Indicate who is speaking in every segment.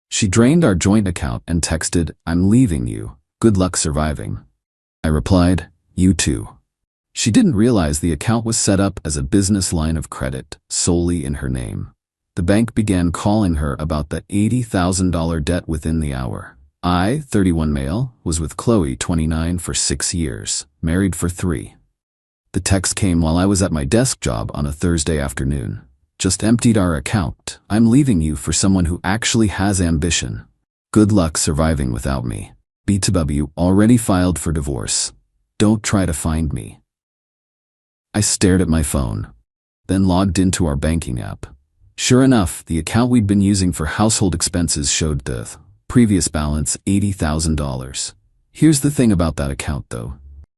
Speaker 1: She drained our joint account and texted, "I'm leaving you. Good luck surviving." I replied, "You too." She didn't realize the account was set up as a business line of credit, solely in her name. The bank began calling her about the $80,000 debt within the hour. I, 31 male, was with Chloe, 29, for 6 years, married for 3. The text came while I was at my desk job on a Thursday afternoon. "Just emptied our account. I'm leaving you for someone who actually has ambition. Good luck surviving without me. BTW already filed for divorce. Don't try to find me." I stared at my phone, then logged into our banking app. Sure enough, the account we'd been using for household expenses showed the previous balance, $80,000. Here's the thing about that account though.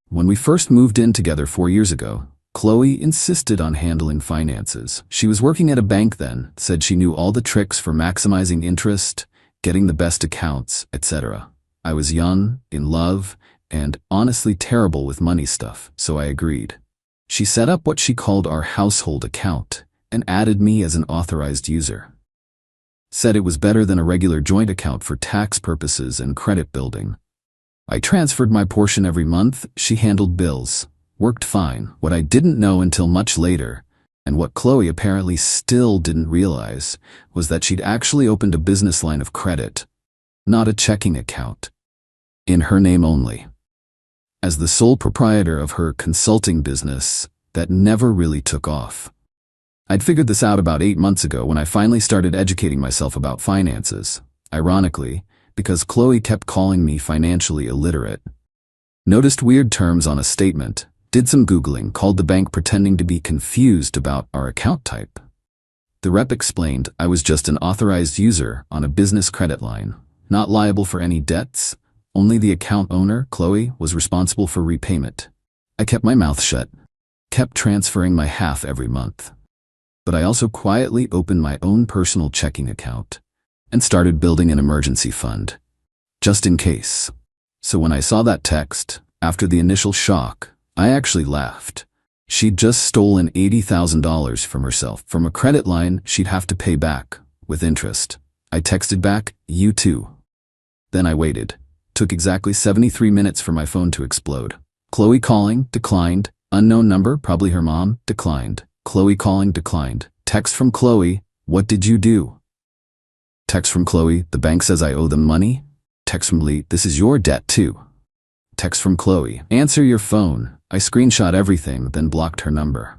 Speaker 1: When we first moved in together 4 years ago, Chloe insisted on handling finances. She was working at a bank then, said she knew all the tricks for maximizing interest, getting the best accounts, etc. I was young, in love, and honestly terrible with money stuff, so I agreed. She set up what she called our household account and added me as an authorized user. Said it was better than a regular joint account for tax purposes and credit building. I transferred my portion every month, she handled bills. Worked fine. What I didn't know until much later, and what Chloe apparently still didn't realize, was that she'd actually opened a business line of credit, not a checking account, in her name only. As the sole proprietor of her consulting business that never really took off. I'd figured this out about 8 months ago when I finally started educating myself about finances, ironically, because Chloe kept calling me financially illiterate. Noticed weird terms on a statement, did some Googling, called the bank pretending to be confused about our account type. The rep explained I was just an authorized user on a business credit line, not liable for any debts. Only the account owner, Chloe, was responsible for repayment. I kept my mouth shut, kept transferring my half every month. But I also quietly opened my own personal checking account and started building an emergency fund, just in case. So when I saw that text, after the initial shock, I actually laughed. She'd just stolen $80,000 from herself, from a credit line she'd have to pay back, with interest. I texted back, "You too." Then I waited. Took exactly 73 minutes for my phone to explode. Chloe calling, declined. Unknown number, probably her mom, declined. Chloe calling, declined. Text from Chloe, "What did you do?" Text from Chloe, "The bank says I owe them money." Text from Lee, "This is your debt too." Text from Chloe, "Answer your phone." I screenshot everything, then blocked her number.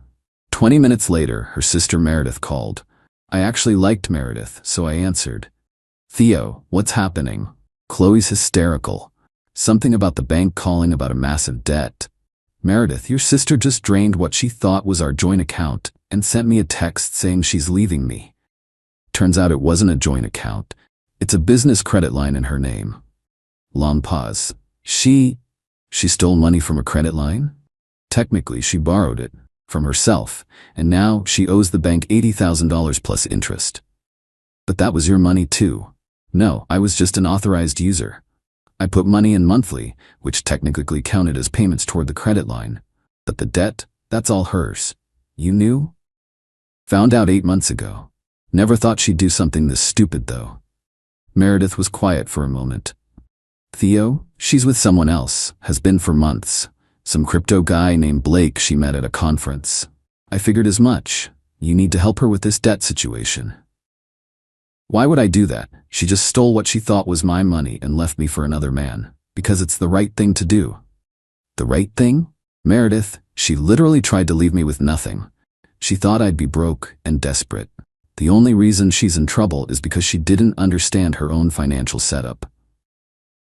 Speaker 1: 20 minutes later, her sister Meredith called. I actually liked Meredith, so I answered. "Theo, what's happening?" Chloe's hysterical. Something about the bank calling about a massive debt. "Meredith, your sister just drained what she thought was our joint account and sent me a text saying she's leaving me." Turns out it wasn't a joint account. It's a business credit line in her name. Long pause. She stole money from a credit line? Technically, she borrowed it from herself, and now she owes the bank $80,000 plus interest. But that was your money too. No, I was just an authorized user. I put money in monthly, which technically counted as payments toward the credit line. But the debt, that's all hers. You knew? Found out 8 months ago. Never thought she'd do something this stupid though. Meredith was quiet for a moment. "Theo, she's with someone else, has been for months. Some crypto guy named Blake she met at a conference. I figured as much. You need to help her with this debt situation." Why would I do that? She just stole what she thought was my money and left me for another man. Because it's the right thing to do. The right thing? Meredith, she literally tried to leave me with nothing. She thought I'd be broke and desperate. The only reason she's in trouble is because she didn't understand her own financial setup.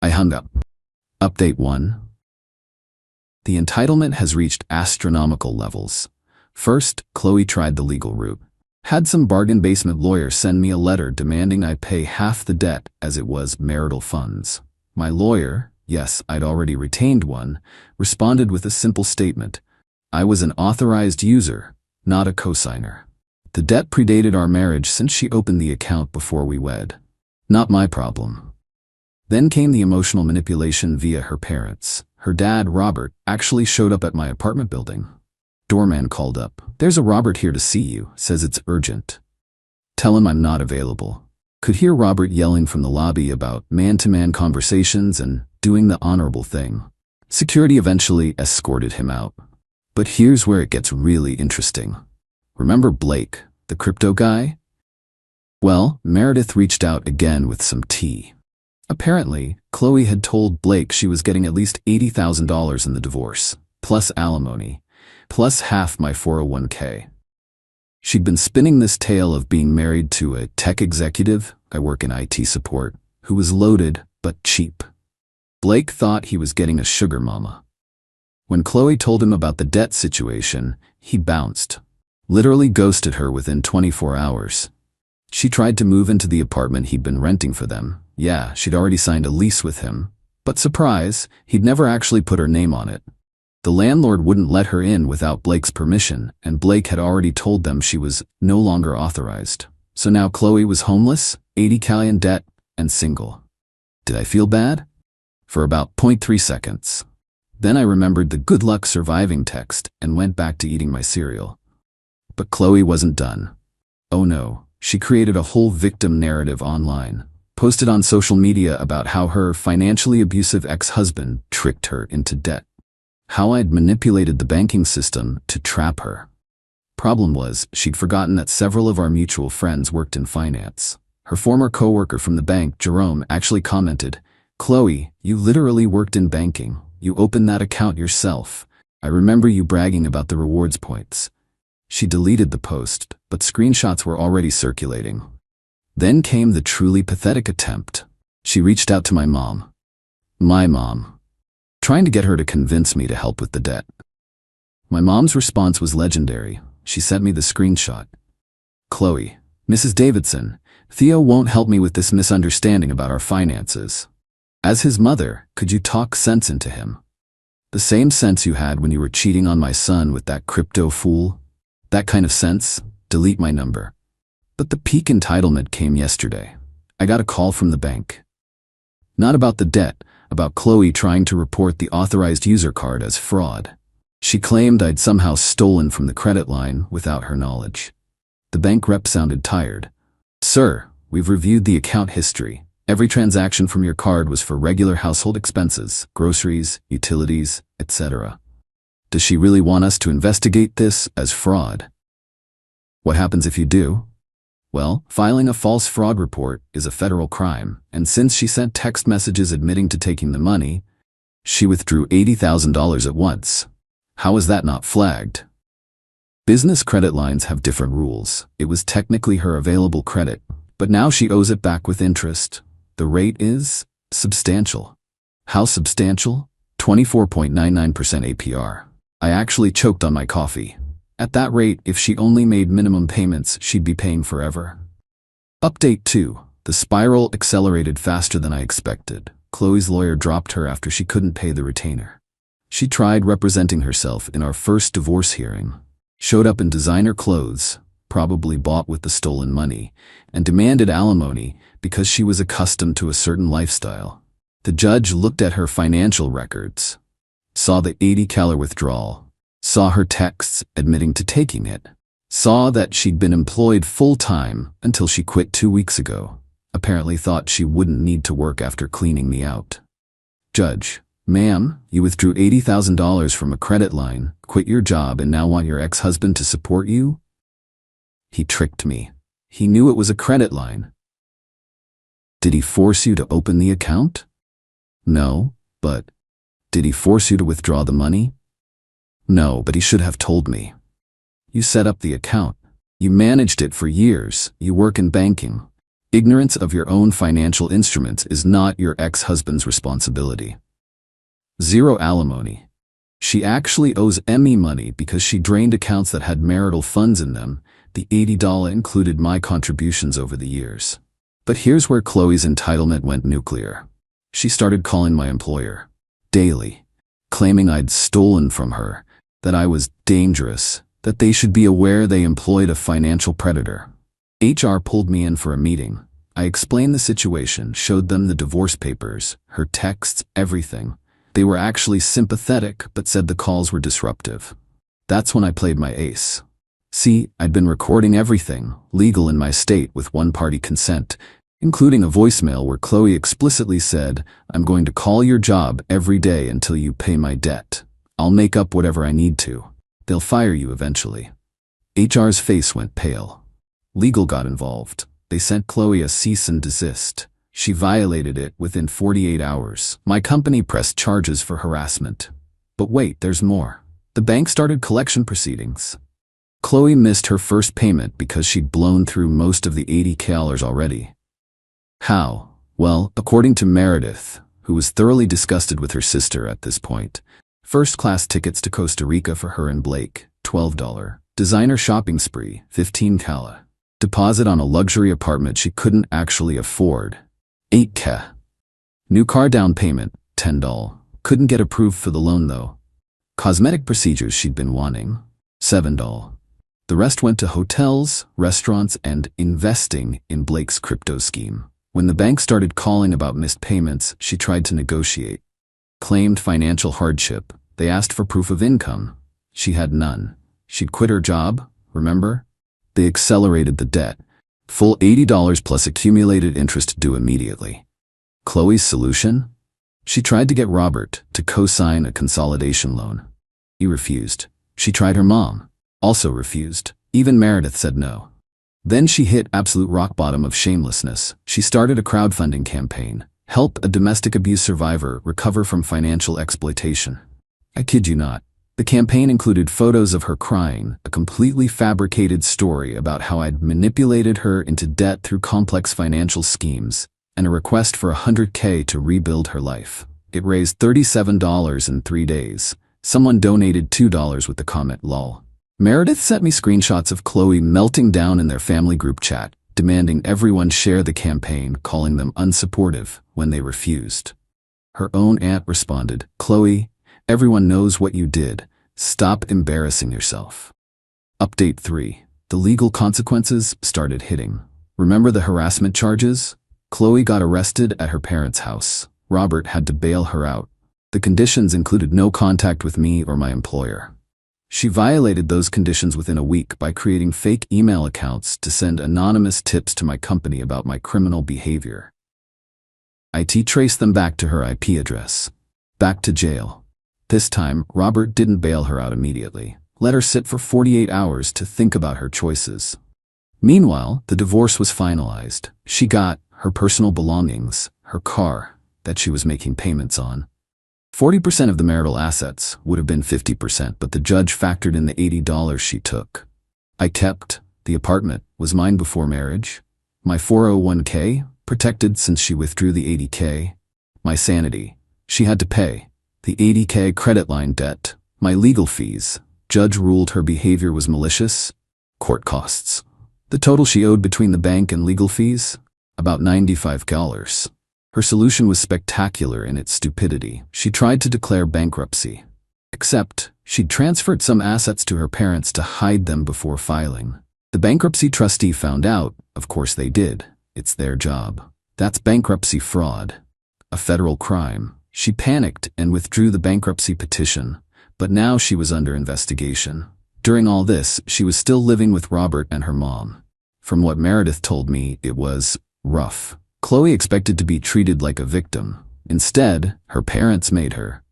Speaker 1: I hung up. Update 1. The entitlement has reached astronomical levels. First, Chloe tried the legal route. Had some bargain basement lawyer send me a letter demanding I pay half the debt as it was marital funds. My lawyer, yes, I'd already retained one, responded with a simple statement. I was an authorized user, not a cosigner. The debt predated our marriage since she opened the account before we wed. Not my problem. Then came the emotional manipulation via her parents. Her dad, Robert, actually showed up at my apartment building. Doorman called up. "There's a Robert here to see you, says it's urgent. Tell him I'm not available." Could hear Robert yelling from the lobby about man-to-man conversations and doing the honorable thing. Security eventually escorted him out. But here's where it gets really interesting. Remember Blake, the crypto guy? Well, Meredith reached out again with some tea. Apparently, Chloe had told Blake she was getting at least $80,000 in the divorce, plus alimony, plus half my 401k. She'd been spinning this tale of being married to a tech executive, I work in IT support, who was loaded but cheap. Blake thought he was getting a sugar mama. When Chloe told him about the debt situation, he bounced. Literally ghosted her within 24 hours. She tried to move into the apartment he'd been renting for them. Yeah, she'd already signed a lease with him. But surprise, he'd never actually put her name on it. The landlord wouldn't let her in without Blake's permission, and Blake had already told them she was no longer authorized. So now Chloe was homeless, 80K in debt, and single. Did I feel bad? For about 0.3 seconds. Then I remembered the good luck surviving text and went back to eating my cereal. But Chloe wasn't done. Oh no, she created a whole victim narrative online, posted on social media about how her financially abusive ex-husband tricked her into debt. How I'd manipulated the banking system to trap her. Problem was, she'd forgotten that several of our mutual friends worked in finance. Her former coworker from the bank, Jerome, actually commented, "Chloe, you literally worked in banking. You opened that account yourself. I remember you bragging about the rewards points." She deleted the post, but screenshots were already circulating. Then came the truly pathetic attempt. She reached out to my mom. My mom. Trying to get her to convince me to help with the debt. My mom's response was legendary. She sent me the screenshot. "Chloe, Mrs. Davidson, Theo won't help me with this misunderstanding about our finances. As his mother, could you talk sense into him? The same sense you had when you were cheating on my son with that crypto fool? That kind of sense? Delete my number." But the peak entitlement came yesterday. I got a call from the bank. Not about the debt, about Chloe trying to report the authorized user card as fraud. She claimed I'd somehow stolen from the credit line without her knowledge. The bank rep sounded tired. "Sir, we've reviewed the account history. Every transaction from your card was for regular household expenses, groceries, utilities, etc. Does she really want us to investigate this as fraud?" "What happens if you do?" "Well, filing a false fraud report is a federal crime, and since she sent text messages admitting to taking the money, she withdrew $80,000 at once. How is that not flagged?" Business credit lines have different rules. It was technically her available credit, but now she owes it back with interest. The rate is substantial. How substantial? 24.99% APR. I actually choked on my coffee. At that rate, if she only made minimum payments, she'd be paying forever. Update 2. The spiral accelerated faster than I expected. Chloe's lawyer dropped her after she couldn't pay the retainer. She tried representing herself in our first divorce hearing. Showed up in designer clothes, probably bought with the stolen money, and demanded alimony because she was accustomed to a certain lifestyle. The judge looked at her financial records, saw the $80,000 withdrawal, saw her texts admitting to taking it, saw that she'd been employed full-time until she quit 2 weeks ago, apparently thought she wouldn't need to work after cleaning me out. "Judge, ma'am, you withdrew $80,000 from a credit line, quit your job, and now want your ex-husband to support you?" He tricked me. He knew it was a credit line. "Did he force you to open the account?" "No, but..." "Did he force you to withdraw the money?" "No, but he should have told me." "You set up the account. You managed it for years. You work in banking. Ignorance of your own financial instruments is not your ex-husband's responsibility." Zero alimony. She actually owes Emmy money because she drained accounts that had marital funds in them. The $80 included my contributions over the years. But here's where Chloe's entitlement went nuclear. She started calling my employer daily, claiming I'd stolen from her, that I was dangerous, that they should be aware they employed a financial predator. HR pulled me in for a meeting. I explained the situation, showed them the divorce papers, her texts, everything. They were actually sympathetic, but said the calls were disruptive. That's when I played my ace. See, I'd been recording everything, legal in my state with one-party consent. including a voicemail where Chloe explicitly said, "I'm going to call your job every day until you pay my debt. I'll make up whatever I need to. They'll fire you eventually." HR's face went pale. Legal got involved. They sent Chloe a cease and desist. She violated it within 48 hours. My company pressed charges for harassment. But wait, there's more. The bank started collection proceedings. Chloe missed her first payment because she'd blown through most of the $80,000 already. How? Well, according to Meredith, who was thoroughly disgusted with her sister at this point, first-class tickets to Costa Rica for her and Blake, $12. Designer shopping spree, $15,000. Deposit on a luxury apartment she couldn't actually afford, $8,000. New car down payment, $10. Couldn't get approved for the loan though. Cosmetic procedures she'd been wanting, $7. The rest went to hotels, restaurants, and investing in Blake's crypto scheme. When the bank started calling about missed payments, she tried to negotiate. Claimed financial hardship. They asked for proof of income. She had none. She'd quit her job, remember? They accelerated the debt. Full $80 plus accumulated interest due immediately. Chloe's solution? She tried to get Robert to co-sign a consolidation loan. He refused. She tried her mom. Also refused. Even Meredith said no. Then she hit absolute rock bottom of shamelessness. She started a crowdfunding campaign. Help a domestic abuse survivor recover from financial exploitation. I kid you not. The campaign included photos of her crying, a completely fabricated story about how I'd manipulated her into debt through complex financial schemes, and a request for $100K to rebuild her life. It raised $37 in 3 days. Someone donated $2 with the comment lol. Meredith sent me screenshots of Chloe melting down in their family group chat, demanding everyone share the campaign, calling them unsupportive when they refused. Her own aunt responded, "Chloe, everyone knows what you did. Stop embarrassing yourself." Update 3. The legal consequences started hitting. Remember the harassment charges? Chloe got arrested at her parents' house. Robert had to bail her out. The conditions included no contact with me or my employer. She violated those conditions within a week by creating fake email accounts to send anonymous tips to my company about my criminal behavior. IT traced them back to her IP address. Back to jail. This time, Robert didn't bail her out immediately. Let her sit for 48 hours to think about her choices. Meanwhile, the divorce was finalized. She got her personal belongings, her car, that she was making payments on. 40% of the marital assets would have been 50%, but the judge factored in the $80 she took. I kept the apartment, was mine before marriage. My 401k, protected since she withdrew the $80K. My sanity, she had to pay. The $80K credit line debt, my legal fees. Judge ruled her behavior was malicious. Court costs. The total she owed between the bank and legal fees? About $95. Her solution was spectacular in its stupidity. She tried to declare bankruptcy. Except, she'd transferred some assets to her parents to hide them before filing. The bankruptcy trustee found out, of course they did. It's their job. That's bankruptcy fraud. A federal crime. She panicked and withdrew the bankruptcy petition, but now she was under investigation. During all this, she was still living with Robert and her mom. From what Meredith told me, it was rough. Chloe expected to be treated like a victim. Instead, her parents made her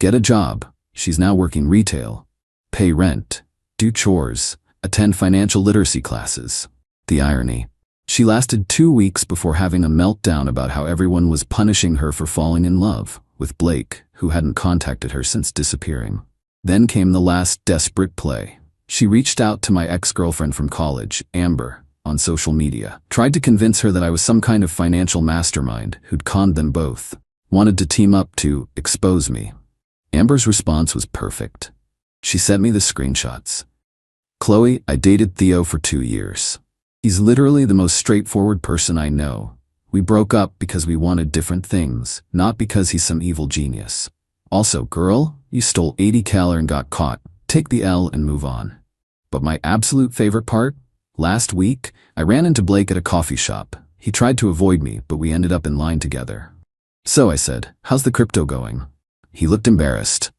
Speaker 1: get a job. She's now working retail, pay rent, do chores, attend financial literacy classes. The irony. She lasted 2 weeks before having a meltdown about how everyone was punishing her for falling in love with Blake, who hadn't contacted her since disappearing. Then came the last desperate play. She reached out to my ex-girlfriend from college, Amber, on social media, tried to convince her that I was some kind of financial mastermind who'd conned them both, wanted to team up to expose me. Amber's response was perfect. She sent me the screenshots. "Chloe, I dated Theo for 2 years. He's literally the most straightforward person I know. We broke up because we wanted different things, not because he's some evil genius. Also, girl, you stole $80K and got caught. Take the L and move on." But my absolute favorite part? Last week, I ran into Blake at a coffee shop. He tried to avoid me, but we ended up in line together. So I said, "How's the crypto going?" He looked embarrassed.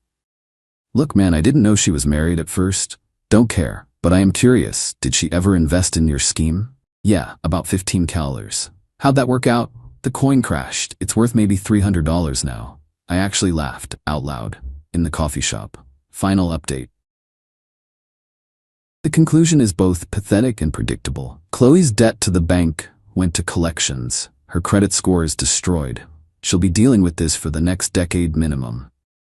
Speaker 1: "Look, man, I didn't know she was married at first. Don't care, but I am curious. Did she ever invest in your scheme?" "Yeah, about $15K. How'd that work out? The coin crashed. It's worth maybe $300 now. I actually laughed out loud in the coffee shop. Final update. The conclusion is both pathetic and predictable. Chloe's debt to the bank went to collections. Her credit score is destroyed. She'll be dealing with this for the next decade minimum.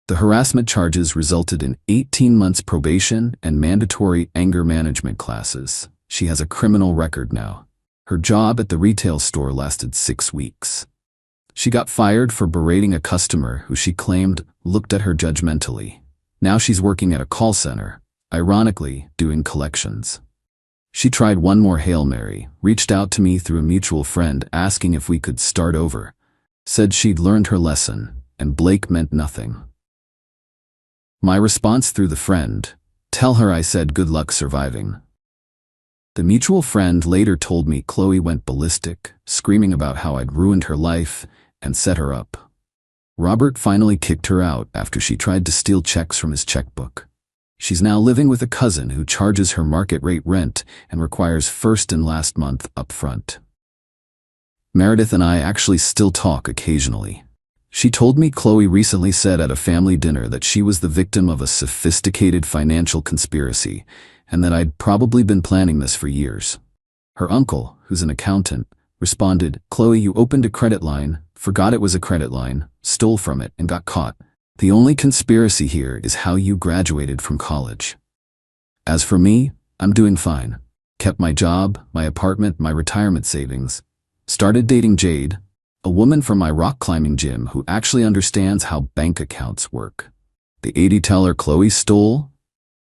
Speaker 1: The harassment charges resulted in 18 months probation and mandatory anger management classes. She has a criminal record now. Her job at the retail store lasted 6 weeks. She got fired for berating a customer who she claimed looked at her judgmentally. Now she's working at a call center, ironically doing collections. She tried one more Hail Mary, reached out to me through a mutual friend asking if we could start over, said she'd learned her lesson, and Blake meant nothing. My response through the friend, tell her I said good luck surviving. The mutual friend later told me Chloe went ballistic, screaming about how I'd ruined her life and set her up. Robert finally kicked her out after she tried to steal checks from his checkbook. She's now living with a cousin who charges her market rate rent and requires first and last month up front. Meredith and I actually still talk occasionally. She told me Chloe recently said at a family dinner that she was the victim of a sophisticated financial conspiracy and that I'd probably been planning this for years. Her uncle, who's an accountant, responded, "Chloe, you opened a credit line, forgot it was a credit line, stole from it, and got caught. The only conspiracy here is how you graduated from college." As for me, I'm doing fine. Kept my job, my apartment, my retirement savings. Started dating Jade, a woman from my rock climbing gym who actually understands how bank accounts work. The AITA teller Chloe stole?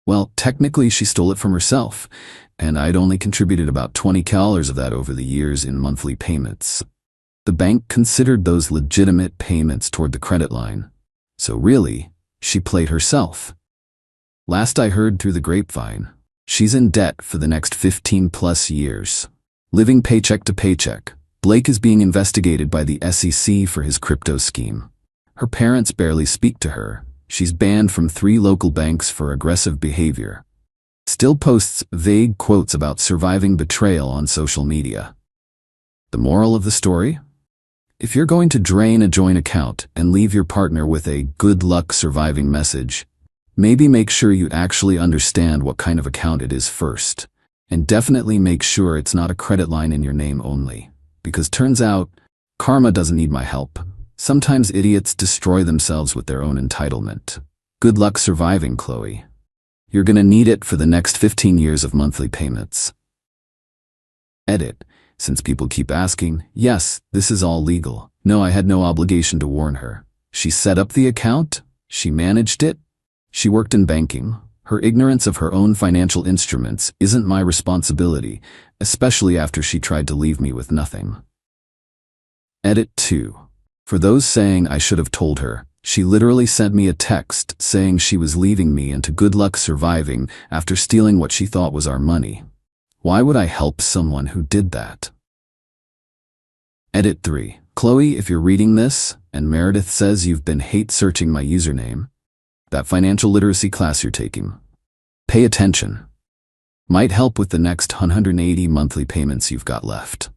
Speaker 1: Well, technically she stole it from herself, and I'd only contributed about $20 of that over the years in monthly payments. The bank considered those legitimate payments toward the credit line. So really, she played herself. Last I heard through the grapevine, she's in debt for the next 15+ years. Living paycheck to paycheck, Blake is being investigated by the SEC for his crypto scheme. Her parents barely speak to her. She's banned from 3 local banks for aggressive behavior. Still posts vague quotes about surviving betrayal on social media. The moral of the story? If you're going to drain a joint account and leave your partner with a "good luck surviving" message, maybe make sure you actually understand what kind of account it is first. And definitely make sure it's not a credit line in your name only. Because turns out, karma doesn't need my help. Sometimes idiots destroy themselves with their own entitlement. Good luck surviving, Chloe. You're gonna need it for the next 15 years of monthly payments. Edit. Since people keep asking, yes, this is all legal. No, I had no obligation to warn her. She set up the account. She managed it. She worked in banking. Her ignorance of her own financial instruments isn't my responsibility, especially after she tried to leave me with nothing. Edit 2. For those saying I should have told her, she literally sent me a text saying she was leaving me and to good luck surviving after stealing what she thought was our money. Why would I help someone who did that? Edit 3. Chloe, if you're reading this, and Meredith says you've been hate searching my username, that financial literacy class you're taking, pay attention. Might help with the next 180 monthly payments you've got left.